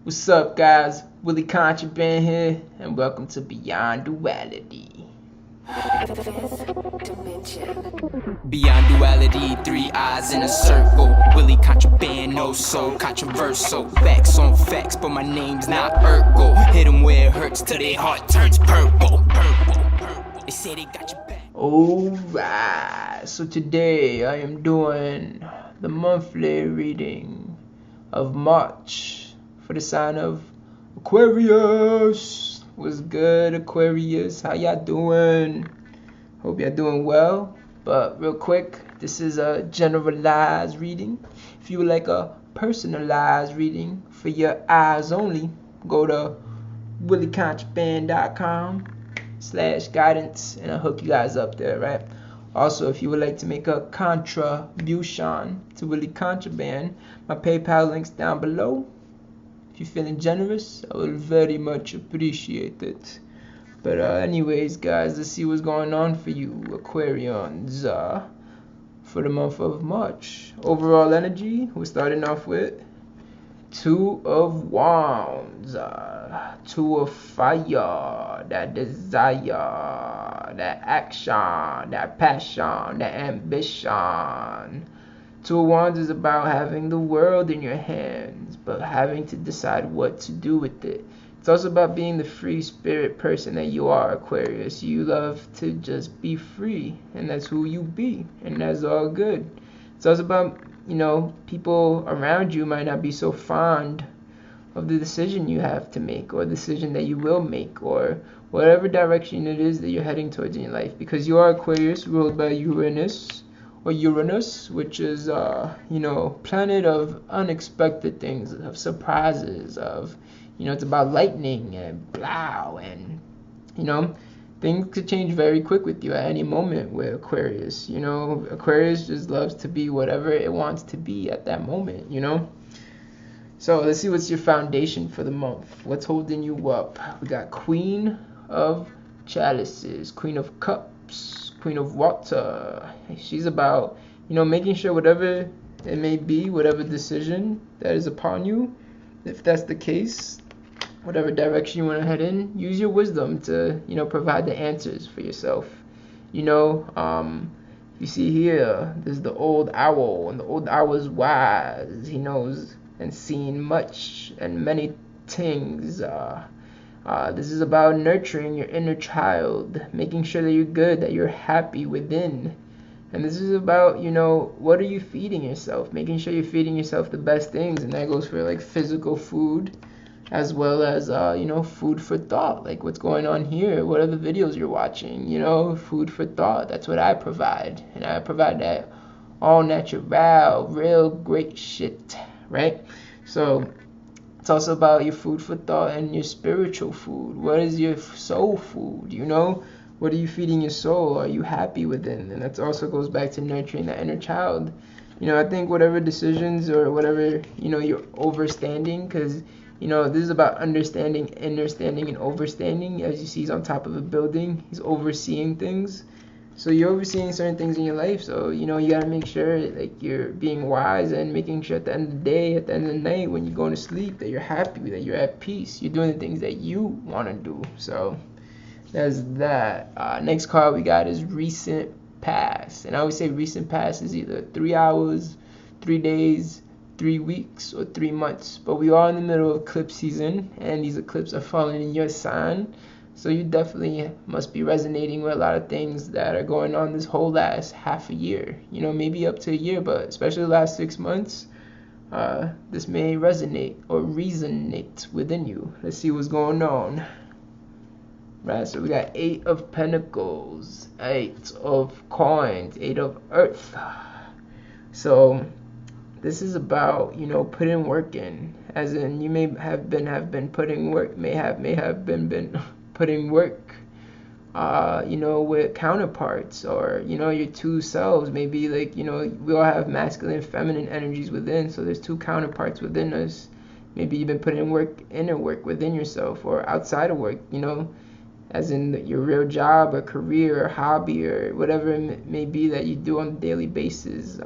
What's up, guys? Willie Contraband here, and welcome to Beyond Duality. Beyond duality, three eyes in a circle. Willie contraband, no soul, controversial. Facts on facts, but my name's not Urkel. Hit 'em where it hurts till their heart turns purple. They say they got your back. Alright, so today I am doing the monthly reading of March for the sign of Aquarius. What's good, Aquarius? How y'all doing? Hope y'all doing well. But real quick, this is a generalized reading. If you would like a personalized reading for your eyes only, go to williecontraband.com/guidance and I'll hook you guys up there, right? Also, if you would like to make a contribution to Willie Contraband, my PayPal link's down below. If you're feeling generous, I would very much appreciate it. But anyways, guys, let's see what's going on for you, Aquarians, for the month of March. Overall energy, we're starting off with Two of Wands, Two of Fire, that desire, that action, that passion, that ambition. Two of Wands is about having the world in your hands, but having to decide what to do with it. It's also about being the free spirit person that you are, Aquarius. You love to just be free, and that's who you be, and that's all good. It's also about, people around you might not be so fond of the decision you have to make, or the decision that you will make, or whatever direction it is that you're heading towards in your life, because you are Aquarius, ruled by Uranus, which is planet of unexpected things, of surprises, of it's about lightning and blah, and things could change very quick with you at any moment with Aquarius. Aquarius just loves to be whatever it wants to be at that moment. So let's see what's your foundation for the month. What's holding you up? We got Queen of Chalices, Queen of Cups, Queen of Water. She's about making sure whatever it may be, whatever decision that is upon you, if that's the case, whatever direction you want to head in, use your wisdom to provide the answers for yourself. You see here, there's the old owl, and the old owl is wise. He knows and seen much and many things. This is about nurturing your inner child, making sure that you're good, that you're happy within. And this is about, what are you feeding yourself? Making sure you're feeding yourself the best things, and that goes for like physical food, as well as food for thought, like what's going on here, what are the videos you're watching, food for thought. That's what I provide, and I provide that all natural, real great shit, right? So it's also about your food for thought and your spiritual food. What is your soul food? What are you feeding your soul? Are you happy within? And that also goes back to nurturing the inner child. I think whatever decisions or whatever you're overstanding, because this is about understanding, understanding, and overstanding. As you see, he's on top of a building. He's overseeing things. So you're overseeing certain things in your life. So, you got to make sure like you're being wise and making sure at the end of the day, at the end of the night, when you're going to sleep, that you're happy, that you're at peace. You're doing the things that you want to do. So there's that. Next card we got is Recent Past. And I always say recent past is either 3 hours, 3 days, 3 weeks, or 3 months. But we are in the middle of eclipse season, and these eclipses are falling in your sign. So you definitely must be resonating with a lot of things that are going on this whole last half a year. Maybe up to a year, but especially the last 6 months, this may resonate or resonate within you. Let's see what's going on. Right, so we got 8 of Pentacles, 8 of Coins, 8 of Earth. So this is about putting work in, as in you may have been putting work, may have been putting work with counterparts, or your two selves. Maybe like we all have masculine and feminine energies within, so there's two counterparts within us. Maybe you've been putting work, inner work within yourself, or outside of work, as in your real job or career or hobby or whatever it may be that you do on a daily basis.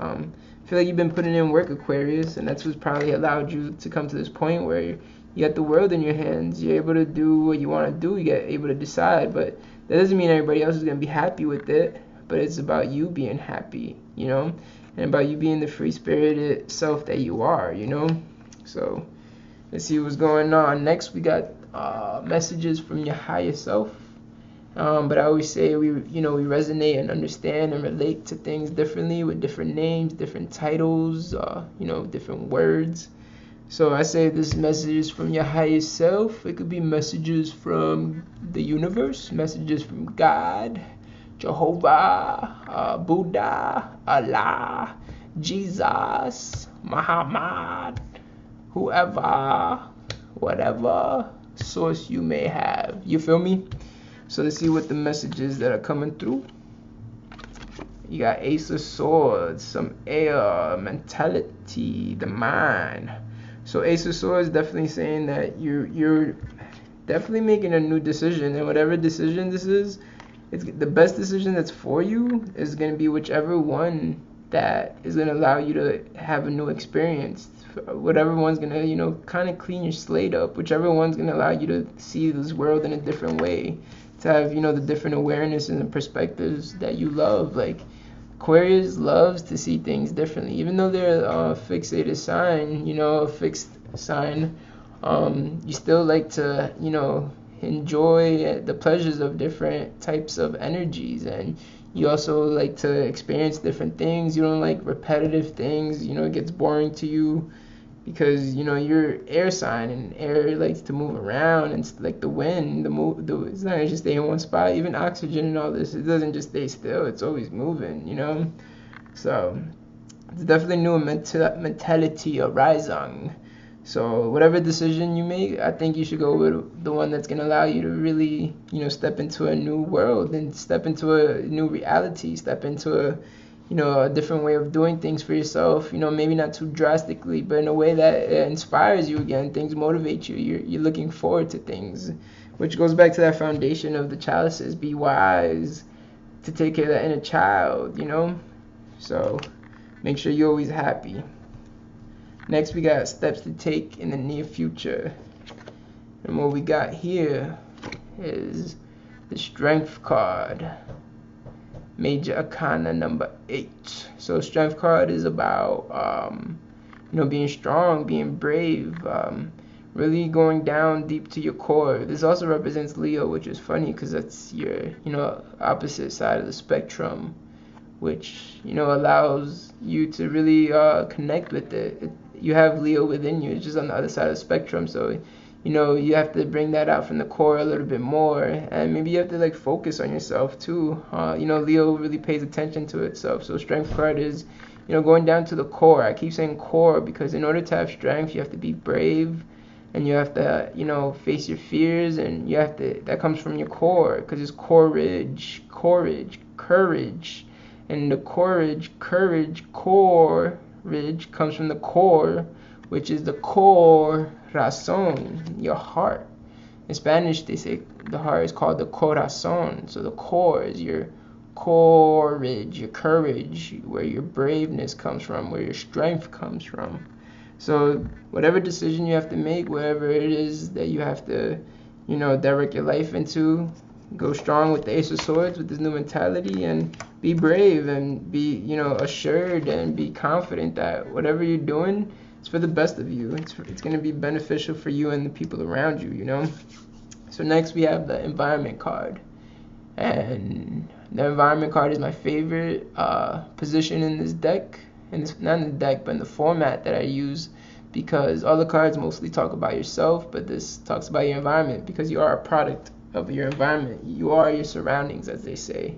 I feel like you've been putting in work, Aquarius, and that's what's probably allowed you to come to this point where you got the world in your hands. You're able to do what you want to do. You get able to decide, but that doesn't mean everybody else is going to be happy with it. But it's about you being happy, you know, and about you being the free-spirited self that you are, you know. So let's see what's going on. Next, we got messages from your higher self. But I always say we resonate and understand and relate to things differently with different names, different titles, different words. So I say this message is from your higher self. It could be messages from the universe, messages from God, Jehovah, Buddha, Allah, Jesus, Muhammad, whoever, whatever source you may have. You feel me? So let's see what the messages that are coming through. You got Ace of Swords, some air, mentality, the mind. So Ace of Swords definitely saying that you're definitely making a new decision, and whatever decision this is, it's the best decision that's for you is going to be whichever one that is going to allow you to have a new experience. Whatever one's going to, kind of clean your slate up. Whichever one's going to allow you to see this world in a different way. To have, the different awareness and the perspectives that you love. Like, Aquarius loves to see things differently. Even though they're a fixated sign, a fixed sign, you still like to, enjoy the pleasures of different types of energies, and you also like to experience different things. You don't like repetitive things, it gets boring to you because you're air sign, and air likes to move around, and it's like the wind, it's not gonna just stay in one spot. Even oxygen and all this, it doesn't just stay still, it's always moving. So it's definitely new mentality arising. So whatever decision you make, I think you should go with the one that's going to allow you to really, step into a new world and step into a new reality, step into a different way of doing things for yourself, maybe not too drastically, but in a way that inspires you again. Things motivate you. You're looking forward to things, which goes back to that foundation of the chalices. Be wise to take care of the inner child, So make sure you're always happy. Next, we got steps to take in the near future. And what we got here is the Strength card. Major Arcana number 8. So Strength card is about, being strong, being brave, really going down deep to your core. This also represents Leo, which is funny because that's your, opposite side of the spectrum, which, allows you to really connect with it. You have Leo within you, it's just on the other side of the spectrum. So, you have to bring that out from the core a little bit more, and maybe you have to focus on yourself too. Leo really pays attention to itself. So Strength card is, going down to the core. I keep saying core because in order to have strength, you have to be brave, and you have to, face your fears, and that comes from your core, because it's courage, and the courage comes from the core, which is the corazón, your heart. In Spanish, they say the heart is called the corazón. So the core is your courage, where your braveness comes from, where your strength comes from. So whatever decision you have to make, whatever it is that you have to, direct your life into, go strong with the Ace of Swords, with this new mentality, and be brave and be, assured and be confident that whatever you're doing, it's for the best of you. It's going to be beneficial for you and the people around you, So next we have the Environment card. And the Environment card is my favorite position in this deck. And it's not in the deck, but in the format that I use, because all the cards mostly talk about yourself, but this talks about your environment, because you are a product of your environment. You are your surroundings, as they say.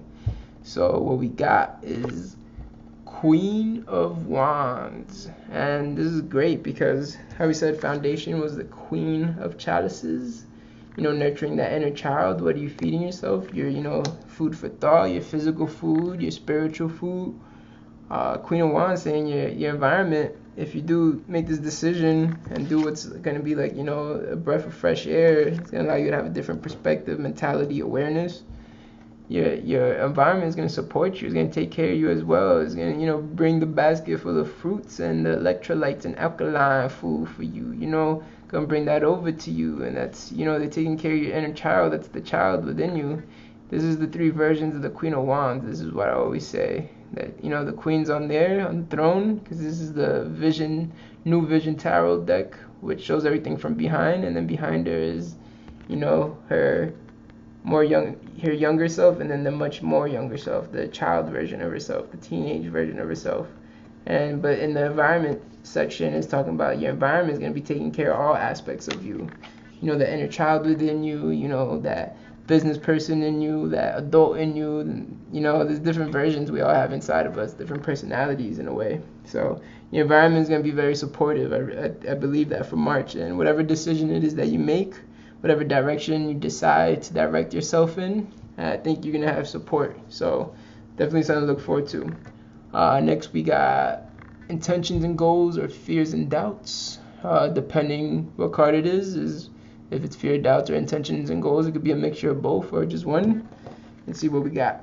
So what we got is Queen of Wands, and this is great because how we said foundation was the Queen of Chalices, nurturing that inner child. What are you feeding yourself? Your food for thought, your physical food, your spiritual food. Queen of Wands saying your environment, if you do make this decision and do what's going to be a breath of fresh air, it's going to allow you to have a different perspective, mentality, awareness. your environment is going to support you. It's going to take care of you as well. It's going to, bring the basket full of fruits and the electrolytes and alkaline food for you, going to bring that over to you. And that's, they're taking care of your inner child. That's the child within you. This is the three versions of the Queen of Wands. This is what I always say, that, the Queen's on there on the throne, because this is the New Vision Tarot deck, which shows everything from behind. And then behind her is, her younger self, and then the much more younger self, the child version of herself, the teenage version of herself. But in the environment section, it's talking about your environment is going to be taking care of all aspects of you. The inner child within you, that business person in you, that adult in you. There's different versions we all have inside of us, different personalities in a way. So your environment is going to be very supportive. I believe that for March, and whatever decision it is that you make, whatever direction you decide to direct yourself in, I think you're going to have support. So definitely something to look forward to. Next we got intentions and goals, or fears and doubts. Depending what card it is if it's fear, doubts, or intentions and goals. It could be a mixture of both or just one. Let's see what we got.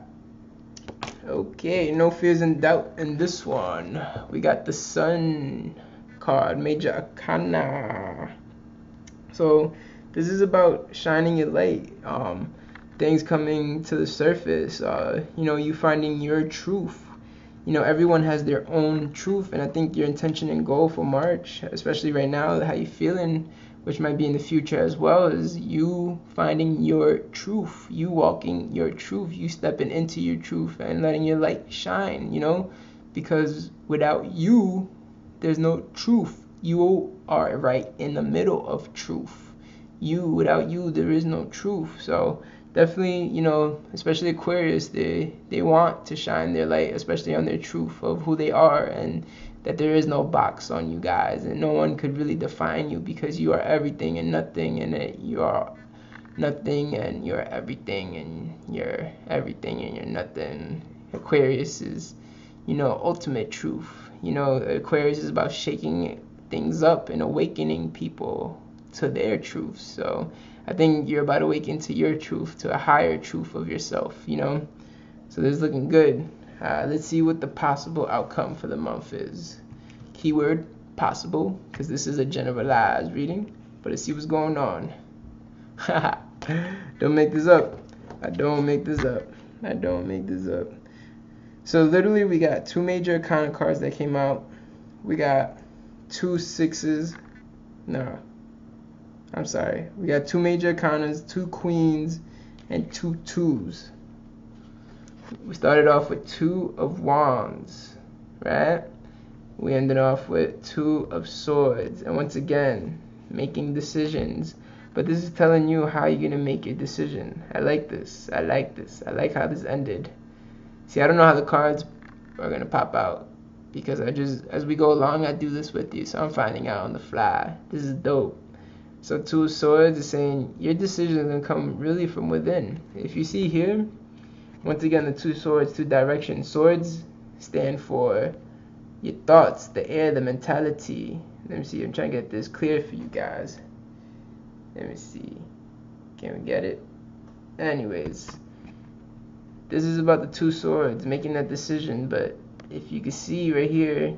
Okay, no fears and doubt in this one. We got the Sun card, Major Arcana. So this is about shining your light, things coming to the surface, you finding your truth. Everyone has their own truth, and I think your intention and goal for March, especially right now, how you feeling, which might be in the future as well, is you finding your truth, you walking your truth, you stepping into your truth and letting your light shine, because without you, there's no truth. You are right in the middle of truth. Without you, there is no truth. So definitely, especially Aquarius, they want to shine their light, especially on their truth of who they are, and that there is no box on you guys, and no one could really define you, because you are everything and nothing, and that you are nothing and you're everything, and you're everything and you're nothing. Aquarius is, ultimate truth. Aquarius is about shaking things up and awakening people to their truth. So I think you're about to awaken to your truth, to a higher truth of yourself, So this is looking good. Let's see what the possible outcome for the month is. Keyword possible, because this is a generalized reading, but let's see what's going on. Don't make this up. I don't make this up. So literally we got two major arcana cards that came out. We got two sixes. No, I'm sorry. We got two major arcanas, two queens, and two twos. We started off with Two of Wands, right? We ended off with Two of Swords. And once again, making decisions. But this is telling you how you're going to make your decision. I like this. I like how this ended. See, I don't know how the cards are going to pop out, because as we go along, I do this with you. So I'm finding out on the fly. This is dope. So Two of Swords is saying your decision is going to come really from within. If you see here, once again, the two swords, two directions. Swords stand for your thoughts, the air, the mentality. Let me see. I'm trying to get this clear for you guys. Let me see. Can we get it? Anyways, this is about the two swords, making that decision. But if you can see right here,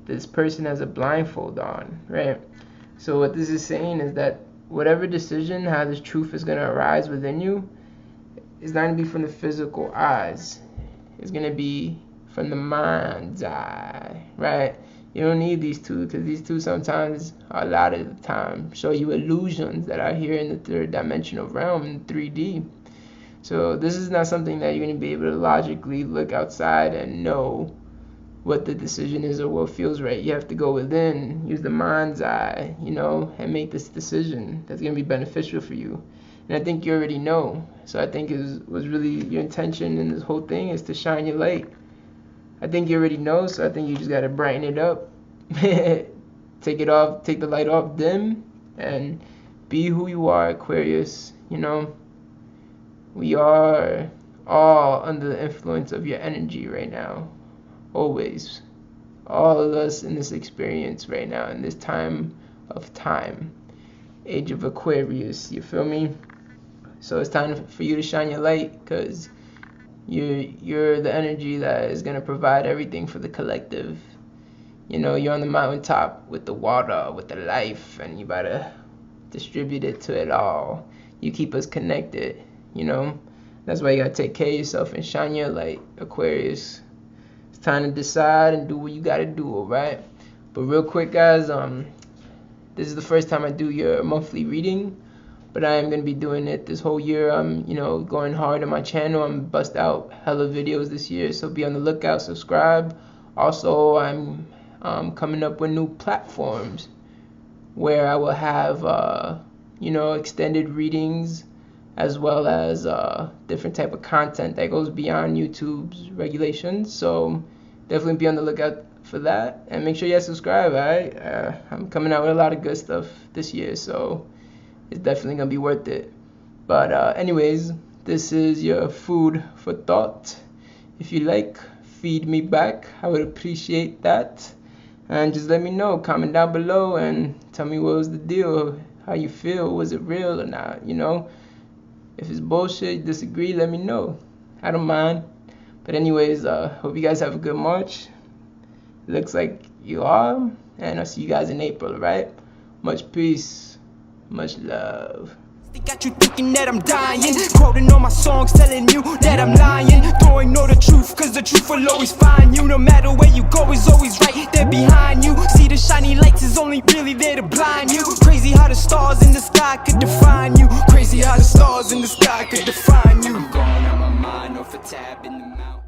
this person has a blindfold on, right? So what this is saying is that whatever decision, how this truth is going to arise within you, it's not going to be from the physical eyes. It's going to be from the mind's eye, right? You don't need these two, because these two sometimes, a lot of the time, show you illusions that are here in the third dimensional realm, in 3D. So this is not something that you're going to be able to logically look outside and know what the decision is or what feels right. You have to go within, use the mind's eye, and make this decision that's going to be beneficial for you. And I think you already know. So I think it was really your intention in this whole thing is to shine your light. I think you already know, so I think you just got to brighten it up. Take it off, take the light off dim, and be who you are, Aquarius. We are all under the influence of your energy right now. Always. All of us in this experience right now, in this time of time. Age of Aquarius, you feel me? So it's time for you to shine your light, because you're the energy that is going to provide everything for the collective. You know, you're on the mountaintop with the water, with the life, and you gotta distribute it to it all. You keep us connected, you know. That's why you gotta take care of yourself and shine your light, Aquarius. It's time to decide and do what you gotta do, alright? But real quick, guys, this is the first time I do your monthly reading, but I am gonna be doing it this whole year. I'm, you know, going hard on my channel. I'm bust out hella videos this year, so be on the lookout, subscribe. Also, I'm coming up with new platforms where I will have, you know, extended readings, as well as different type of content that goes beyond YouTube's regulations. So definitely be on the lookout for that, and make sure you guys subscribe. Alright, I'm coming out with a lot of good stuff this year, so it's definitely gonna be worth it. But anyways, this is your food for thought. If you like, feed me back. I would appreciate that. And just let me know, comment down below and tell me what was the deal, how you feel, was it real or not, you know. If it's bullshit, you disagree, let me know. I don't mind. But anyways, hope you guys have a good March. Looks like you are, and I'll see you guys in April, right? Much peace, much love. They got you thinking that I'm dying, quoting all my songs, telling you that I'm lying. Though I know the truth, cause the truth will always find you. No matter where you go, is always right there behind you. See the shiny lights is only really there to blind you. Crazy how the stars in the sky could define you. Crazy how the stars in the sky could define you. I'm going on my mind, off a tab in the mouth.